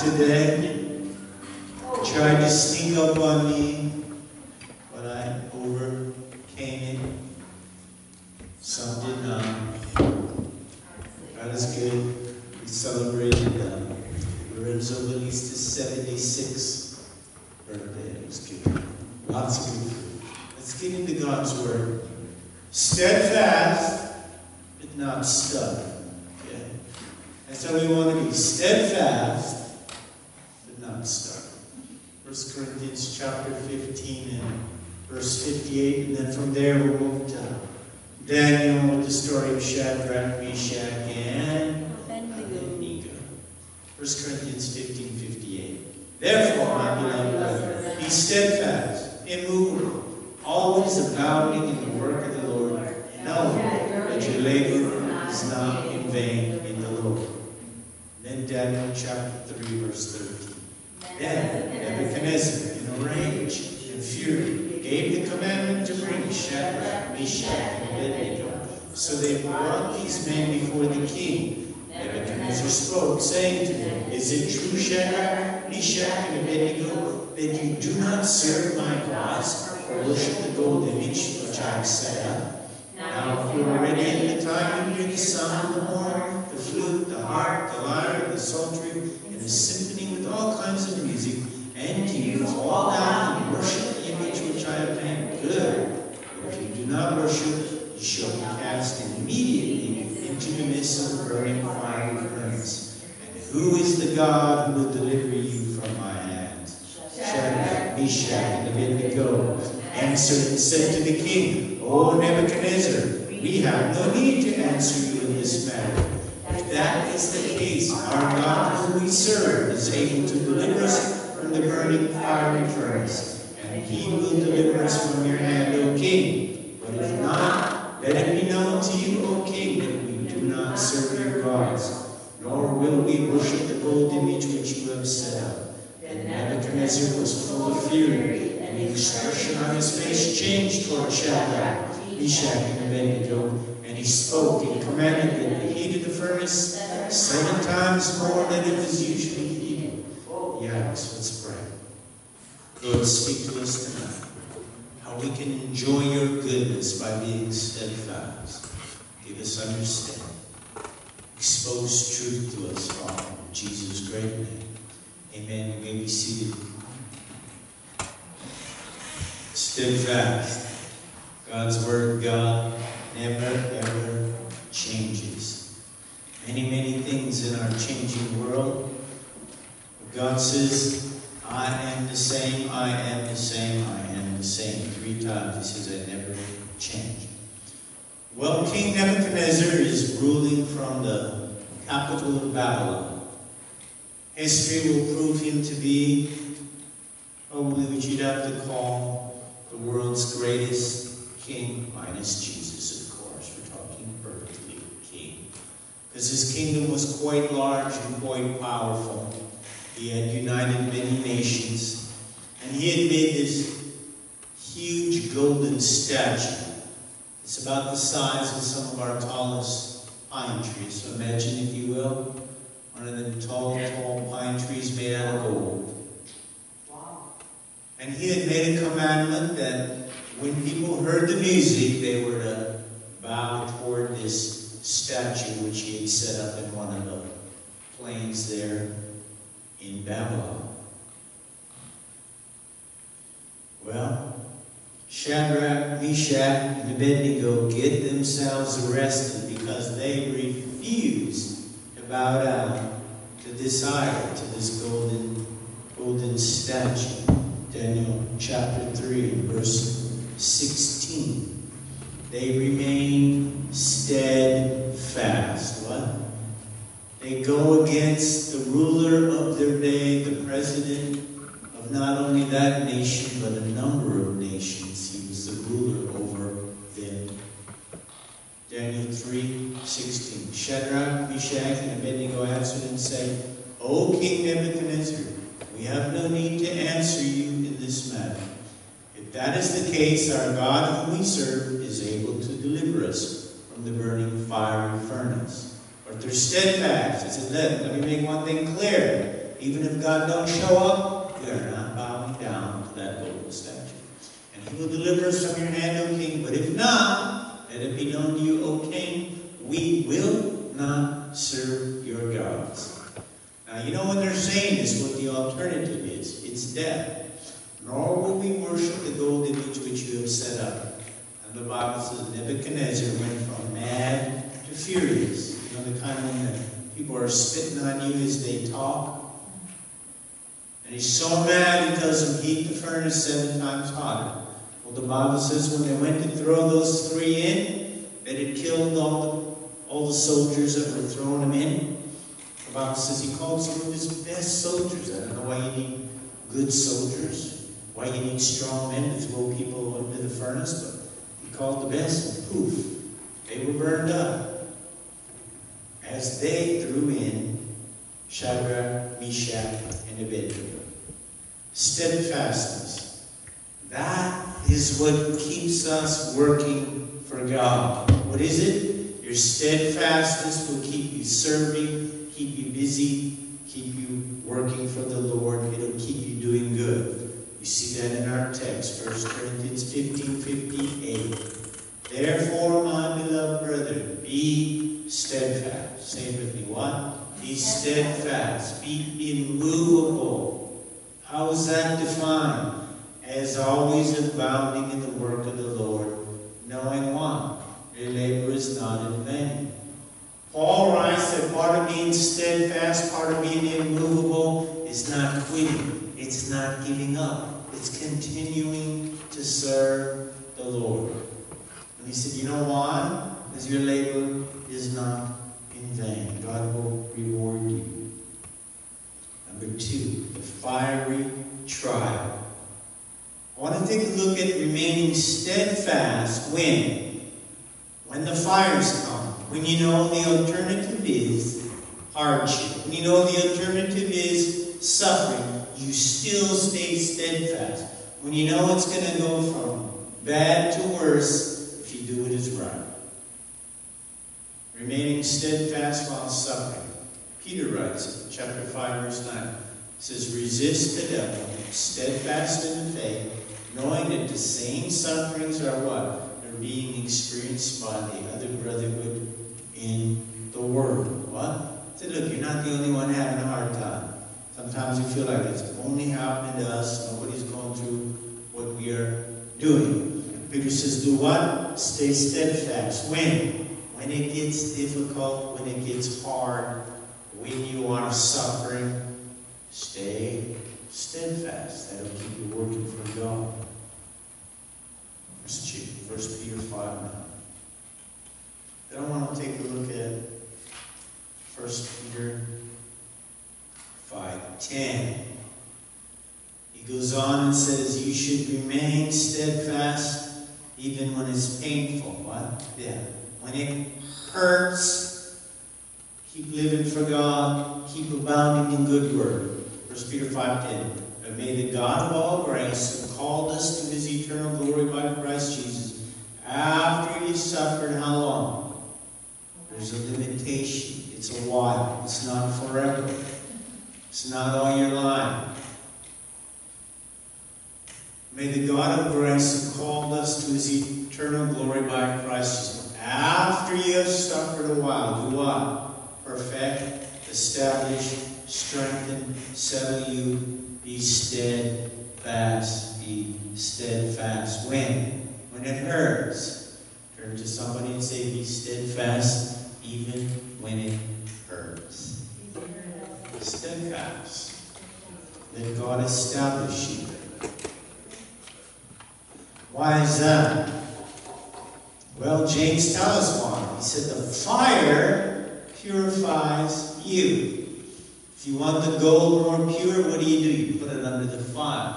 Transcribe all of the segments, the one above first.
today tried to sneak up on me, but I overcame it. Some did not. God is good. We celebrated Lorenzo Balista's 76th birthday. It was good. Lots of good food. Let's get into God's Word. Steadfast, but not stuck. Okay? That's how we want to be. Steadfast, but not stuck. 1 Corinthians chapter 15 and verse 58. And then from there we'll move to Daniel with the story of Shadrach, Meshach, and Abednego. 1 Corinthians 15:58. Therefore, my beloved brethren, be steadfast, immovable, always abounding in the work of the Lord, knowing that your labor is not in vain in the Lord. Then Daniel chapter 3, verse 13. Then Nebuchadnezzar, in a rage and fury, gave the commandment to bring Shadrach, Meshach, and Abednego. So they brought these men before the king. Nebuchadnezzar spoke, saying to them, Is it true, Shadrach, Meshach, and Abednego, that you do not serve my gods, or worship the gold image which I have set up? Now, if you are ready at the time you hear the sound of the horn, the flute, the harp, the lyre, the psaltery, and the symphony with all kinds of music, and you fall down and worship the image which I have made, good. But if you do not worship, you shall be cast immediately into the midst of the burning fiery furnace. And who is the God who will deliver you from my hands? Shadrach, Meshach, and Abednego answered and said to the king, O Nebuchadnezzar, we have no need to answer you in this matter. If that is the case, our God whom we serve is able to deliver us from the burning fiery furnace, and he will deliver us from your hand, O king. But if not, let it be known to you, O king, that we do not serve your gods, nor will we worship the gold image which you have set up. Then Nebuchadnezzar was full of fury, and the expression on his face changed toward Shadrach, Meshach, and Abednego, and he spoke and commanded that the heat of the furnace 7 times more than it was usually heated. Yes, let's pray. Lord, speak to us tonight. How we can enjoy your goodness by being steadfast. Give us understanding. Expose truth to us, Father, in Jesus' great name. Amen. You may be seated. Steadfast. God's word, God, never, ever changes. Many things in our changing world. But God says, I am the same, I am the same, I am the same. 3 times he says, I never change. Well, King Nebuchadnezzar is ruling from the capital of Babylon. History will prove him to be probably what you'd have to call the world's greatest king, minus Jesus, of course. We're talking earthly king. Because his kingdom was quite large and quite powerful. He had united many nations. And he had made this huge golden statue. It's about the size of some of our tallest pine trees. So imagine, if you will, one of them tall pine trees made out of gold. Wow. And he had made a commandment that when people heard the music, they were to bow toward this statue which he had set up in one of the plains there in Babylon. Well, Shadrach, Meshach, and Abednego get themselves arrested because they refused to bow down to this idol, to this golden statue. Daniel chapter 3, verse 16. They remain steadfast. What? They go against the ruler of their day, the president of not only that nation, but a number of nations. He was the ruler over them. Daniel 3:16. Shadrach, Meshach, and Abednego answered and said, O King Nebuchadnezzar, we have no need to answer you in this matter. If that is the case, our God whom we serve is able to deliver us from the burning fiery furnace. But they're steadfast. He said, let me make one thing clear. Even if God don't show up, we are not bowing down to that golden statue. And he will deliver us from your hand, O king. But if not, let it be known to you, O king, we will not serve your gods. Now, you know when they're saying this, what the alternative is. It's death. Nor will we worship the gold image which you have set up. And the Bible says Nebuchadnezzar went from mad to furious. You know, the kind of when the people are spitting on you as they talk. And he's so mad he tells them, heat the furnace 7 times hotter. Well, the Bible says when they went to throw those 3 in, that it killed all the soldiers that were throwing them in. The Bible says he called some of his best soldiers. I don't know why you need good soldiers. Why you need strong men to throw people into the furnace, but he called the best, and poof, they were burned up. As they threw in Shadrach, Meshach, and Abednego. Steadfastness. That is what keeps us working for God. What is it? Your steadfastness will keep you serving, keep you busy, keep you working for the Lord. It'll keep you doing good. You see that in our text, 1 Corinthians 15:58. Therefore, my beloved brethren, be steadfast. Say it with me. What? Be steadfast. Be immovable. How is that defined? As always abounding in the work of the Lord, knowing what? Your labor is not in vain. Paul writes that part of being steadfast, part of being immovable, is not quitting. It's not giving up. It's continuing to serve the Lord. And he said, you know why? Because your labor is not in vain. God will reward you. Number 2, the fiery trial. I want to take a look at remaining steadfast when the fires come. When you know the alternative is hardship. When you know the alternative is suffering. You still stay steadfast. When you know it's going to go from bad to worse if you do what is right. Remaining steadfast while suffering. Peter writes in chapter 5, verse 9. It says, resist the devil, steadfast in the faith, knowing that the same sufferings are what? They're being experienced by the other brotherhood in the world. What? He said, look, you're not the only one having a hard time. Sometimes you feel like it's only happening to us. Nobody's going through what we are doing. Peter says, do what? Stay steadfast. When? When it gets difficult, when it gets hard, when you are suffering, stay steadfast. That'll keep you working for God. 1 Peter 5:9. Then I want to take a look at 1 Peter 5:10. He goes on and says, you should remain steadfast even when it's painful. What? Yeah. When it hurts, keep living for God, keep abounding in good work. 1 Peter 5:10. And may the God of all grace, who called us to his eternal glory by Christ Jesus, after you suffered how long? There's a limitation. It's a while. It's not forever. It's not all your life. May the God of grace who called us to his eternal glory by Christ Jesus, after you have suffered a while, do what? Perfect, establish, strengthen, settle you, be steadfast. Be steadfast. When? When it hurts. Turn to somebody and say, be steadfast even when it hurts. Steadfast. Let God establish you. Why is that? Well, James tells us why. He said the fire purifies you. If you want the gold more pure, what do? You put it under the fire.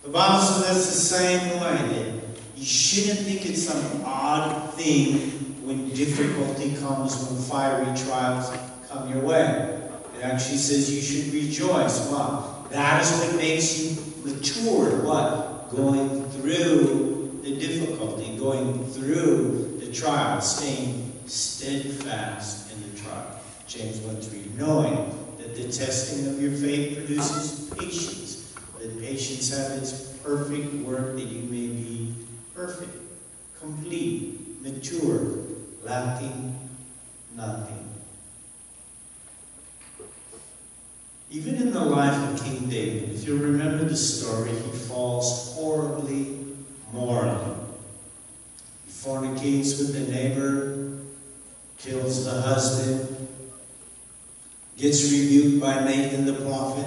The Bible says that's the same way. You shouldn't think it's some odd thing when difficulty comes, when fiery trials come your way. It actually says you should rejoice. Wow. That is what makes you mature. What? Going through the difficulty, going through the trial, staying steadfast in the trial. James 1:3, knowing that that the testing of your faith produces patience. Let patience have its perfect work, that you may be perfect, complete, mature, lacking nothing. Even in the life of King David, if you remember the story, he falls horribly morally. He fornicates with the neighbor, kills the husband, gets rebuked by Nathan the prophet,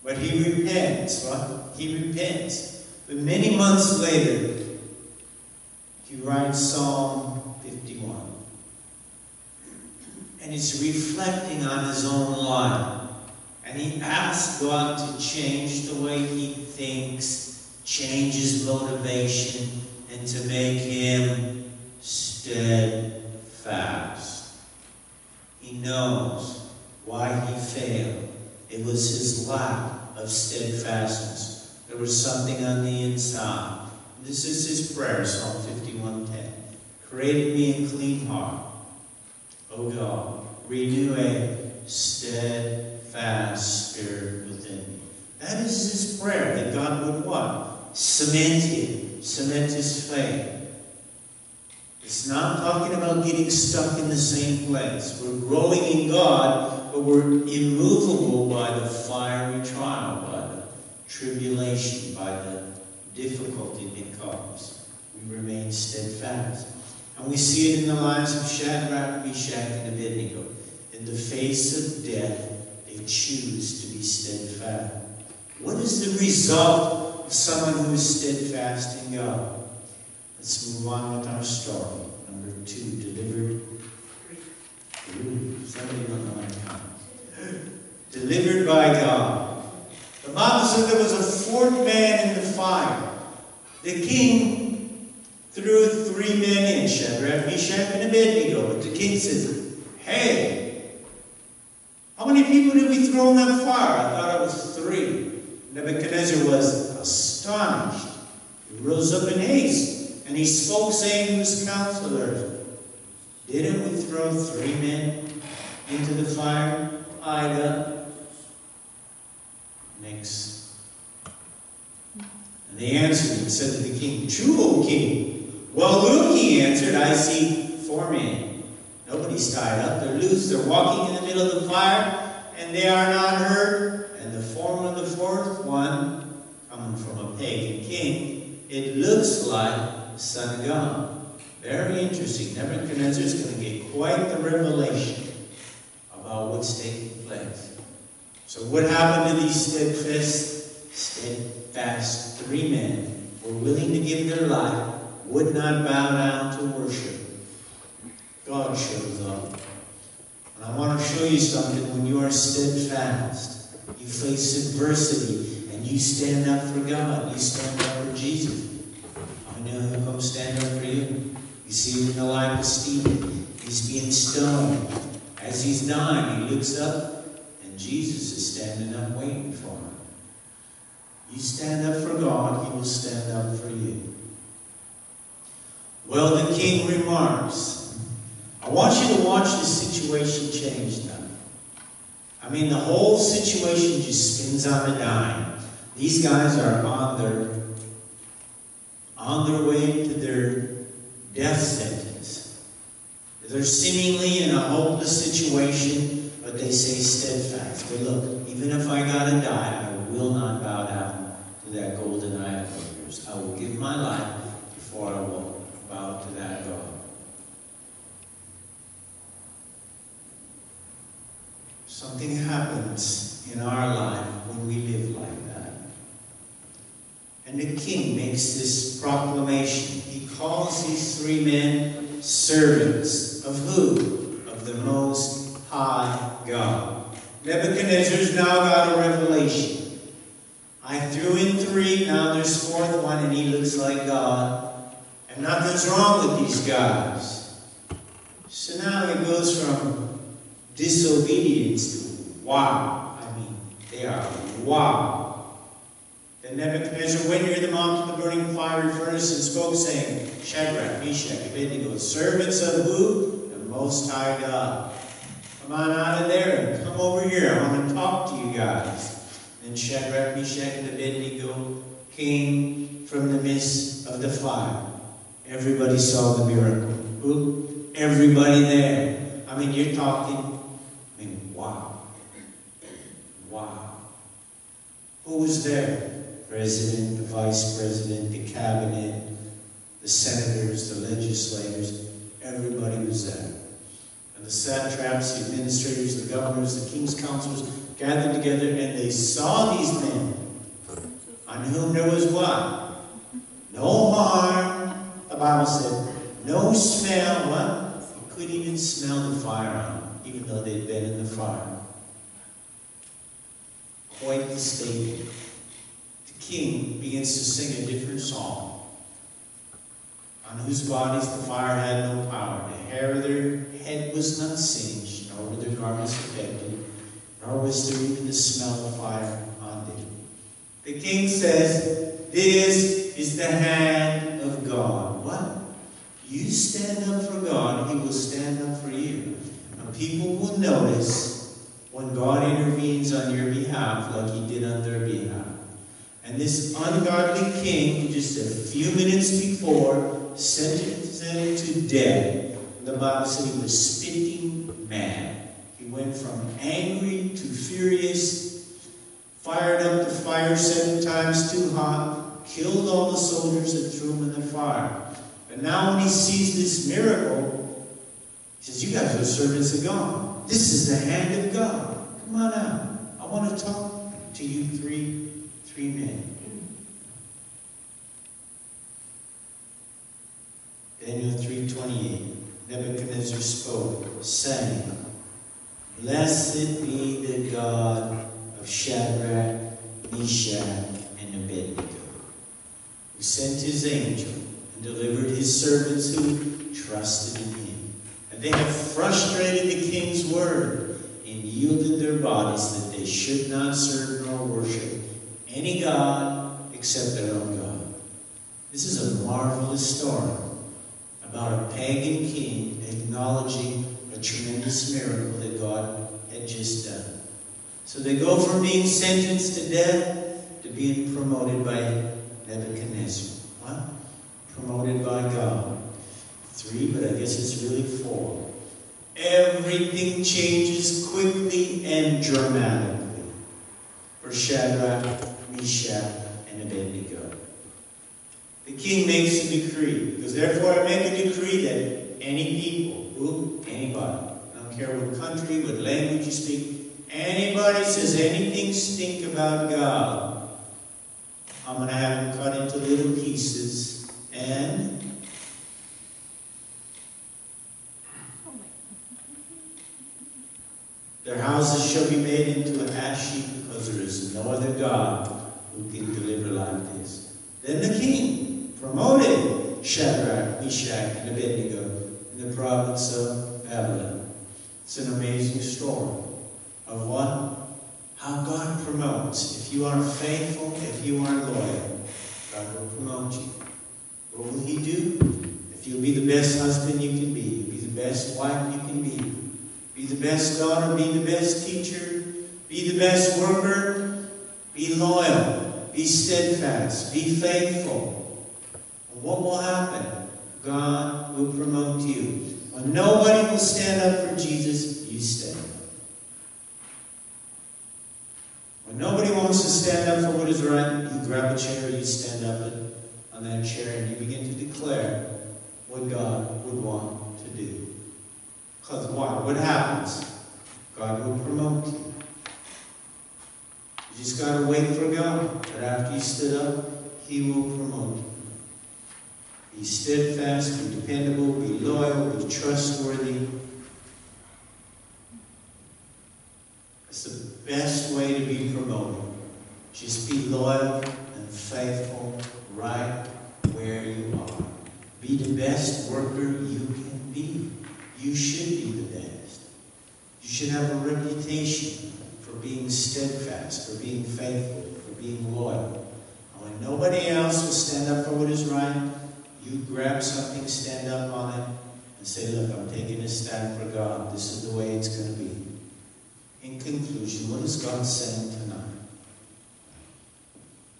but he repents. What? He repents. But many months later, he writes Psalm 51. And he's reflecting on his own life. And he asks God to change the way he thinks, change his motivation, and to make him steadfast. He knows why he failed. It was his lack of steadfastness. There was something on the inside. This is his prayer, Psalm 51:10. Create in me a clean heart, O God. Renew a steadfast spirit within me. That is his prayer, that God would what? Cement him. Cement his faith. It's not talking about getting stuck in the same place. We're growing in God, but we're immovable by the fiery trial, by the tribulation, by the difficulty that comes. We remain steadfast. And we see it in the lives of Shadrach, Meshach, and Abednego. In the face of death, they choose to be steadfast. What is the result of someone who is steadfast in God? Let's move on with our story. Number 2, delivered. Somebody don't know my count. Delivered by God. The Bible said there was a fourth man in the fire. The king threw 3 men in, Shadrach, Meshach, and Abednego. But the king says, hey, how many people did we throw in that fire? I thought it was 3. Nebuchadnezzar was astonished. He rose up in haste, and he spoke, saying to his counselors, didn't we throw 3 men into the fire? Ida. Next. And they answered and said to the king, true, O king. Well, look, he answered, I see 4 men. Nobody's tied up. They're loose. They're walking in the middle of the fire, and they are not hurt. And the form of the 4th one, coming from a pagan king, it looks like the Son of God. Very interesting. Nebuchadnezzar is going to get quite the revelation about what's taking place. So what happened to these steadfast 3 men who were willing to give their life, would not bow down to worship? God shows up. And I want to show you something. When you are steadfast, you face adversity, and you stand up for God. You stand up for Jesus. I know who will stand up for you. You see it in the life of Stephen. He's being stoned. As he's dying, he looks up, and Jesus is standing up waiting for him. You stand up for God, he will stand up for you. Well, the king remarks, I want you to watch the situation change now. I mean, the whole situation just spins on a dime. These guys are on their way to their death sentence. They're seemingly in a hopeless situation, but they say steadfast. But look, even if I gotta die, I will not bow down to that golden idol of yours. I will give my life before I will bow to that God. Something happens in our life when we live like that. And the king makes this proclamation. He calls these 3 men servants of who? Of the Most High God. Nebuchadnezzar's now got a revelation. I threw in 3, now there's 4th one, and he looks like God. And nothing's wrong with these guys. So now it goes from disobedience to wow. I mean, they are wow. Then Nebuchadnezzar went near them onto the burning fiery furnace and spoke, saying, Shadrach, Meshach, Abednego, servants of who? The Most High God. Come on out of there and come over here. I want to talk to you guys. Then Shadrach, Meshach, and Abednego came from the midst of the fire. Everybody saw the miracle. Ooh, everybody there. I mean, you're talking, wow. Wow. Who was there? President, the vice president, the cabinet, the senators, the legislators. Everybody was there. And the satraps, the administrators, the governors, the king's counselors gathered together, and they saw these men on whom there was what? No harm. The Bible said, no smell. What? You couldn't even smell the fire on them, even though they'd been in the fire. Quite the statement. The king begins to sing a different song, on whose bodies the fire had no power. The hair of their head was not singed, nor were their garments affected, nor was there even the smell of fire on them. The king says, this is the hand of God. What? You stand up for God, He will stand up for you. And people will notice when God intervenes on your behalf like He did on their behalf. And this ungodly king, who just a few minutes before sentenced them to death, the Bible said he was spitting mad. He went from angry to furious, fired up the fire 7 times too hot, killed all the soldiers and threw them in the fire. But now when he sees this miracle, he says, you guys are servants of God. This is the hand of God. Come on out. I want to talk to you three men. Daniel 3:28. Nebuchadnezzar spoke, saying, blessed be the God of Shadrach, Meshach, and Abednego, who sent his angel and delivered his servants who trusted in him. And they have frustrated the king's word and yielded their bodies that they should not serve nor worship any god except their own God. This is a marvelous story about a pagan king acknowledging a tremendous miracle that God had just done. So they go from being sentenced to death to being promoted by Nebuchadnezzar. What? Promoted by God. 3, but I guess it's really 4. Everything changes quickly and dramatically for Shadrach, Meshach, and Abednego. The king makes a decree. Because therefore I make a decree that any people, anybody, I don't care what country, what language you speak, anybody says anything stink about God, I'm going to have them cut into little pieces and their houses shall be made into an ash heap, because there is no other God who can deliver like this. Then the king promoted Shadrach, Meshach, and Abednego in the province of Babylon. It's an amazing story of what? How God promotes. If you are faithful, if you are loyal, God will promote you. What will He do? If you'll be the best husband you can be the best wife you can be the best daughter, be the best teacher, be the best worker, be loyal, be steadfast, be faithful. And what will happen? God will promote you. When nobody will stand up for Jesus, you stand up. When nobody wants to stand up for what is right, you grab a chair, you stand up on that chair, and you begin to declare what God would want to do. Because why? What happens? God will promote you. You just got to wait for God. But after you stood up, He will promote you. Be steadfast, be dependable, be loyal, be trustworthy. It's the best way to be promoted. Just be loyal and faithful right where you are. Be the best worker you can be. You should be the best. You should have a reputation for being steadfast, for being faithful, for being loyal. And when nobody else will stand up for what is right, you grab something, stand up on it, and say, look, I'm taking a stand for God. This is the way it's going to be. In conclusion, what is God saying tonight?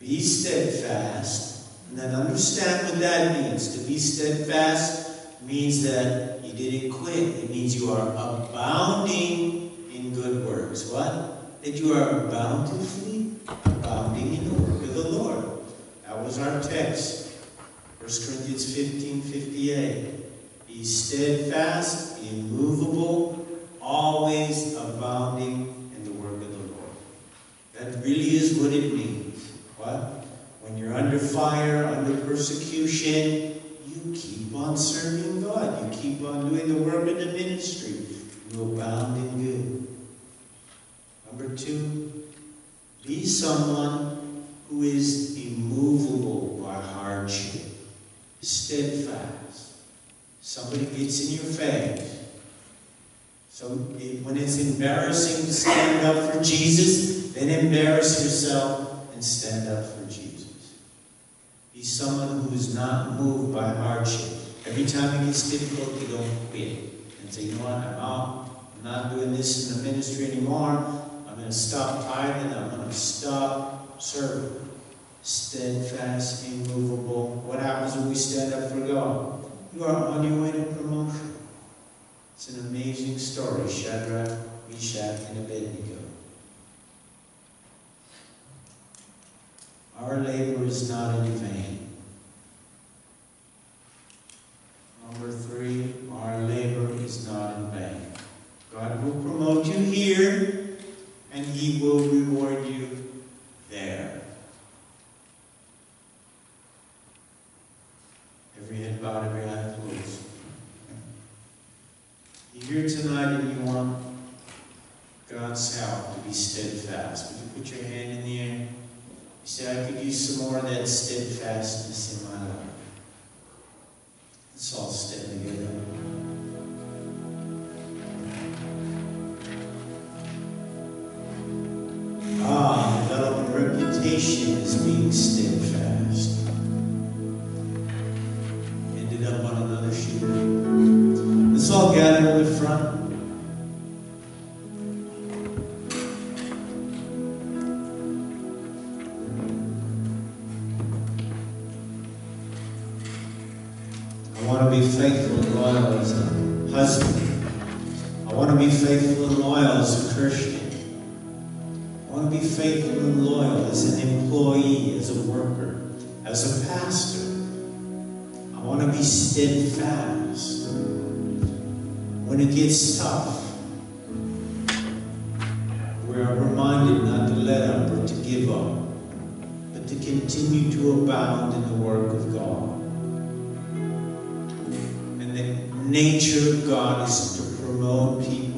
Be steadfast, and then understand what that means. To be steadfast means that you didn't quit. It means you are abounding in good works. What? That you are bountifully abounding in the work of the Lord. That was our text. 1 Corinthians 15:58. Be steadfast, immovable, always abounding in the work of the Lord. That really is what it means. What? When you're under fire, under persecution, you keep on serving God. You keep on doing the work of the ministry. You abound in good. Number 2, be someone who is immovable by hardship. Steadfast. Somebody gets in your face. So when it's embarrassing to stand up for Jesus, then embarrass yourself and stand up for Jesus. Be someone who is not moved by hardship. Every time it gets difficult, you don't quit. And say, you know what, I'm out. I'm not doing this in the ministry anymore. I'm going to stop tithing. I'm going to stop serving. Steadfast, immovable. What happens when we stand up for God? You are on your way to promotion. It's an amazing story. Shadrach, Meshach, and Abednego. Our labor is not in vain. Number 3, our labor is not in vain. God will promote you here, and He will reward you there. Every head bowed, every eye closed. You're here tonight and you want God's help to be steadfast. Would you put your hand in the air? You say, I could use some more of that steadfastness in my life. Let's all stand together. Develop a reputation as being steadfast. Ended up on another sheet. Let's all gather in the front. I want to be faithful and loyal as a husband. I want to be faithful and loyal as a Christian. I want to be faithful and loyal as an employee, as a worker, as a pastor. I want to be steadfast when it gets tough. We are reminded not to let up or to give up, but to continue to abound in the work of God. And the nature of God is to promote people